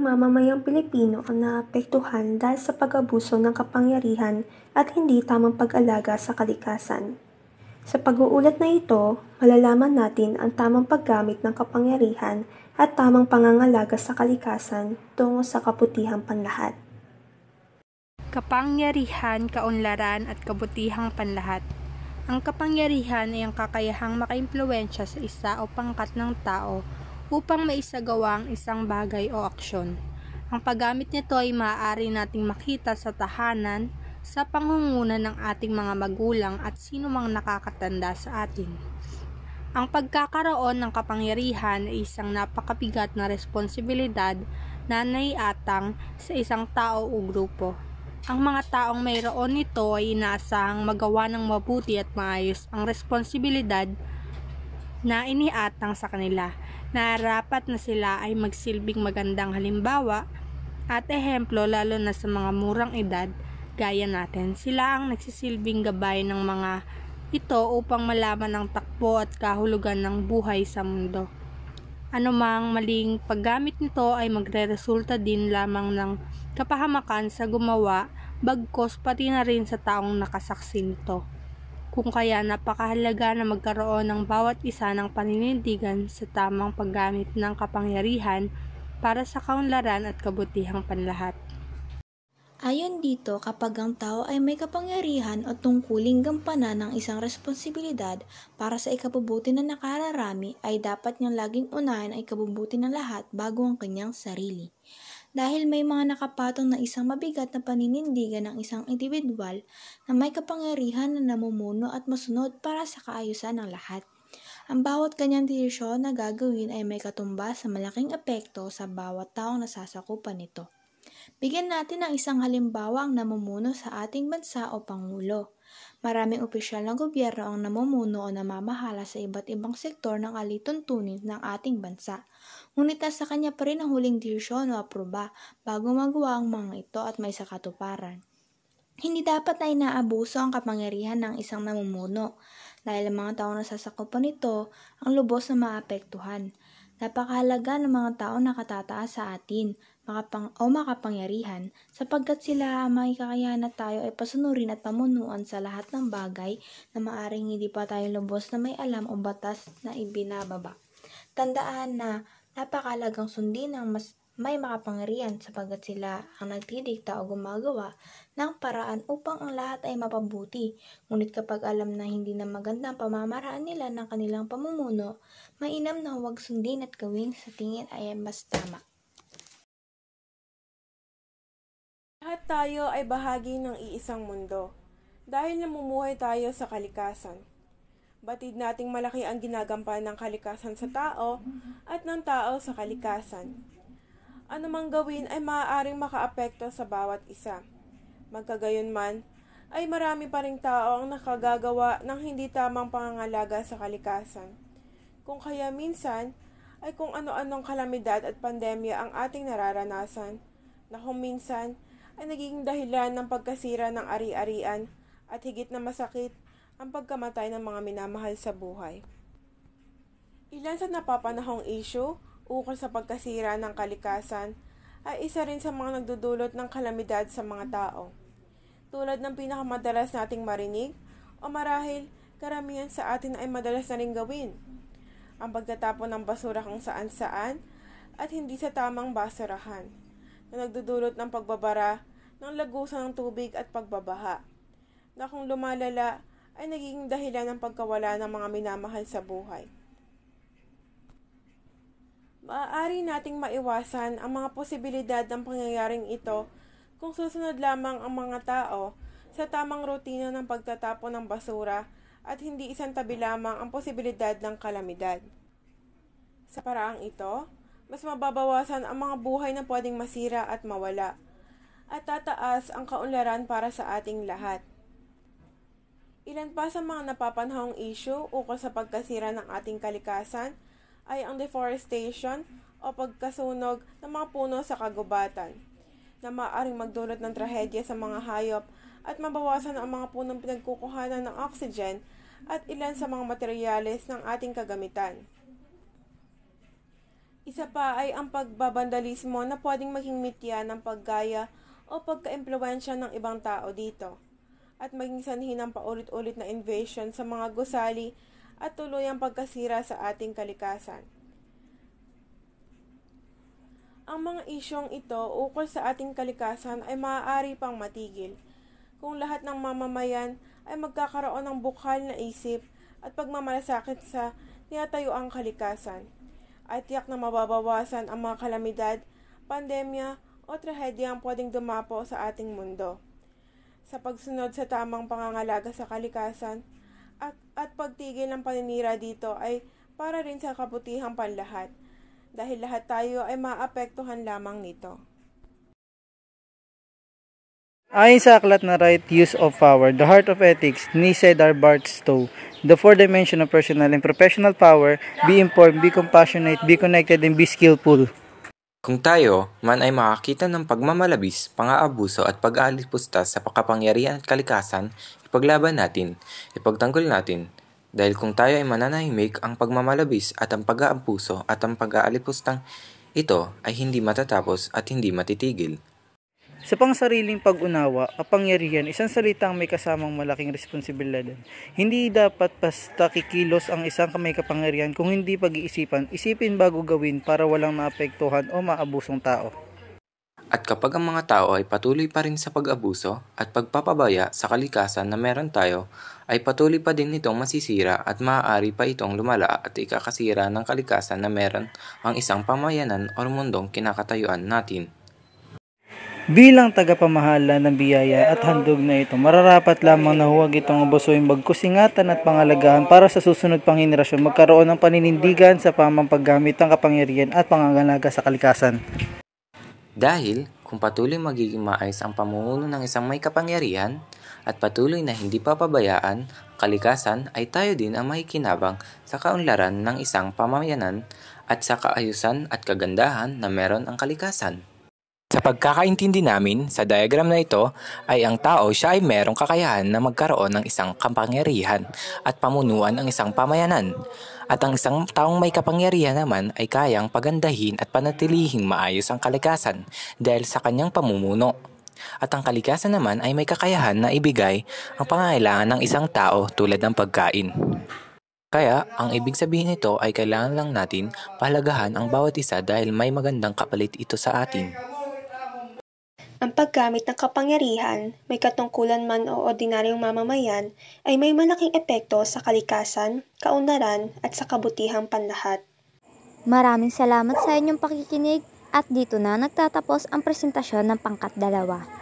mamamayang Pilipino ang naapektuhan dahil sa pag-abuso ng kapangyarihan at hindi tamang pag-alaga sa kalikasan. Sa pag-uulat na ito, malalaman natin ang tamang paggamit ng kapangyarihan at tamang pangangalaga sa kalikasan tungo sa kabutihang panlahat. Kapangyarihan, kaunlaran at kabutihang panlahat. Ang kapangyarihan ay ang kakayahang makaimpluwensya sa isa o pangkat ng tao upang maisagawa ang isang bagay o aksyon. Ang paggamit nito ay maaari nating makita sa tahanan, sa pangunguna ng ating mga magulang at sino mang nakakatanda sa atin. Ang pagkakaroon ng kapangyarihan ay isang napakabigat na responsibilidad na naiatang sa isang tao o grupo. Ang mga taong mayroon nito ay inaasahang magawa ng mabuti at maayos ang responsibilidad na iniatang sa kanila. Nararapat na sila ay magsilbing magandang halimbawa at ehemplo lalo na sa mga murang edad gaya natin. Sila ang nagsisilbing gabay ng mga ito upang malaman ang takbo at kahulugan ng buhay sa mundo. Anumang maling paggamit nito ay magreresulta din lamang ng kapahamakan sa gumawa, bagkos pati na rin sa taong nakasaksi nito. Kung kaya napakahalaga na magkaroon ng bawat isa ng paninindigan sa tamang paggamit ng kapangyarihan para sa kaunlaran at kabutihang panlahat. Ayon dito, kapag ang tao ay may kapangyarihan o tungkuling gampanan ng isang responsibilidad para sa ikabubuti na nakararami, ay dapat niyang laging unahin ay ikabubuti ng lahat bago ang kanyang sarili. Dahil may mga nakapatong na isang mabigat na paninindigan ng isang individual na may kapangyarihan na namumuno at masunod para sa kaayusan ng lahat. Ang bawat kanyang desisyon na gagawin ay may katumbas sa malaking epekto sa bawat taong nasasakupan nito. Bigyan natin ng isang halimbawa ang namumuno sa ating bansa o Pangulo. Maraming opisyal ng gobyerno ang namumuno o namamahala sa iba't ibang sektor ng alituntunin ng ating bansa. Ngunit nasa kanya pa rin ang huling desisyon o aproba bago magawa ang mga ito at may sakatuparan. Hindi dapat na inaabuso ang kapangyarihan ng isang namumuno dahil ang mga tao na sasakupan nito ang lubos na maapektuhan. Napakahalaga ng mga tao na katataas sa atin makapangyarihan sapagkat sila may kakayahan na tayo ay pasunurin at pamunuan sa lahat ng bagay na maaring hindi pa tayo lubos na may alam o batas na ibinababa. Tandaan na napakahalagang sundin ang mas may makapangyarihan sapagkat sila ang nagdidikta o gumagawa ng paraan upang ang lahat ay mapabuti. Ngunit kapag alam na hindi na maganda ang pamamaraan nila ng kanilang pamumuno, mainam na huwag sundin at gawin sa tingin ay mas tama. Lahat tayo ay bahagi ng iisang mundo dahil namumuhay tayo sa kalikasan. Batid nating malaki ang ginagampan ng kalikasan sa tao at ng tao sa kalikasan. Ano mang gawin ay maaaring makaapekto sa bawat isa. Magkagayunman, ay marami pa ring tao ang nakagagawa ng hindi tamang pangangalaga sa kalikasan. Kung kaya minsan, ay kung ano-anong kalamidad at pandemya ang ating nararanasan, na kung minsan ay naging dahilan ng pagkasira ng ari-arian at higit na masakit ang pagkamatay ng mga minamahal sa buhay. Ilan sa napapanahong issue ukol sa pagkasira ng kalikasan ay isa rin sa mga nagdudulot ng kalamidad sa mga tao. Tulad ng pinakamadalas nating marinig o marahil karamihan sa atin ay madalas na rin gawin. Ang pagtatapon ng basura kung saan-saan at hindi sa tamang basurahan na nagdudulot ng pagbabara ng lagusan ng tubig at pagbabaha na kung lumalala ay nagiging dahilan ng pagkawala ng mga minamahal sa buhay. Maaari nating maiwasan ang mga posibilidad ng pangyayaring ito kung susunod lamang ang mga tao sa tamang rutina ng pagtatapon ng basura at hindi isang tabi lamang ang posibilidad ng kalamidad. Sa paraang ito, mas mababawasan ang mga buhay na pwedeng masira at mawala at tataas ang kaunlaran para sa ating lahat. Ilan pa sa mga napapanahong issue ukol sa pagkasira ng ating kalikasan ay ang deforestation o pagkasunog ng mga puno sa kagubatan na maaaring magdulot ng trahedya sa mga hayop at mabawasan ang mga punong pinagkukuhanan ng oxygen at ilan sa mga materyales ng ating kagamitan. Isa pa ay ang pagbabandalismo na pwedeng maging mitya ng paggaya o pagka-impluwensya ng ibang tao dito at maging sanhi ng paulit-ulit na invasion sa mga gusali at tuluyang pagkasira sa ating kalikasan. Ang mga isyong ito ukol sa ating kalikasan ay maaari pang matigil kung lahat ng mamamayan ay magkakaroon ng bukal na isip at pagmamalasakit sa tinatayuang kalikasan at tiyak na mababawasan ang mga kalamidad, pandemya o trahedya ang pwedeng dumapo sa ating mundo. Sa pagsunod sa tamang pangangalaga sa kalikasan at pagtigil ng paninira dito ay para rin sa kabutihang panlahat dahil lahat tayo ay maapektuhan lamang nito. Ayon sa aklat na Right Use of Power, The Heart of Ethics ni Cedar Barstow, the four dimensions of personal and professional power, be informed, be compassionate, be connected, and be skillful. Kung tayo man ay makakita ng pagmamalabis, pang-aabuso at pag-aalipusta sa kapangyarihan at kalikasan, ipaglaban natin, ipagtanggol natin. Dahil kung tayo ay mananahimik, ang pagmamalabis at ang pag-aabuso at ang pag-aalipustang ito ay hindi matatapos at hindi matitigil. Sa pangsariling pag-unawa, kapangyarihan, isang salitang may kasamang malaking responsibilidad. Hindi dapat basta kikilos ang isang may kapangyarihan kung hindi pag-iisipan, isipin bago gawin para walang maapektuhan o maabusong tao. At kapag ang mga tao ay patuloy pa rin sa pag-abuso at pagpapabaya sa kalikasan na meron tayo, ay patuloy pa din itong masisira at maaari pa itong lumala at ikakasira ng kalikasan na meron ang isang pamayanan o mundong kinakatayuan natin. Bilang tagapamahala ng biyaya at handog na ito, mararapat lamang na huwag itong abusuin bagkus ingatan at pangalagaan para sa susunod pang henerasyon magkaroon ng paninindigan sa pamamaggamit ng kapangyarihan at pangangalaga sa kalikasan. Dahil kung patuloy magiging maayos ang pamumuno ng isang may kapangyarihan at patuloy na hindi papabayaan kalikasan, ay tayo din ang makikinabang sa kaunlaran ng isang pamayanan at sa kaayusan at kagandahan na meron ang kalikasan. Sa pagkakaintindi namin sa diagram na ito ay ang tao siya ay merong kakayahan na magkaroon ng isang kapangyarihan at pamunuan ang isang pamayanan. At ang isang taong may kapangyarihan naman ay kayang pagandahin at panatilihing maayos ang kalikasan dahil sa kanyang pamumuno. At ang kalikasan naman ay may kakayahan na ibigay ang pangangailangan ng isang tao tulad ng pagkain. Kaya, ang ibig sabihin nito ay kailangan lang natin pahalagahan ang bawat isa dahil may magandang kapalit ito sa atin. Ang paggamit ng kapangyarihan, may katungkulan man o ordinaryong mamamayan, ay may malaking epekto sa kalikasan, kaunlaran at sa kabutihang panlahat. Maraming salamat sa inyong pakikinig at dito na nagtatapos ang presentasyon ng pangkat 2.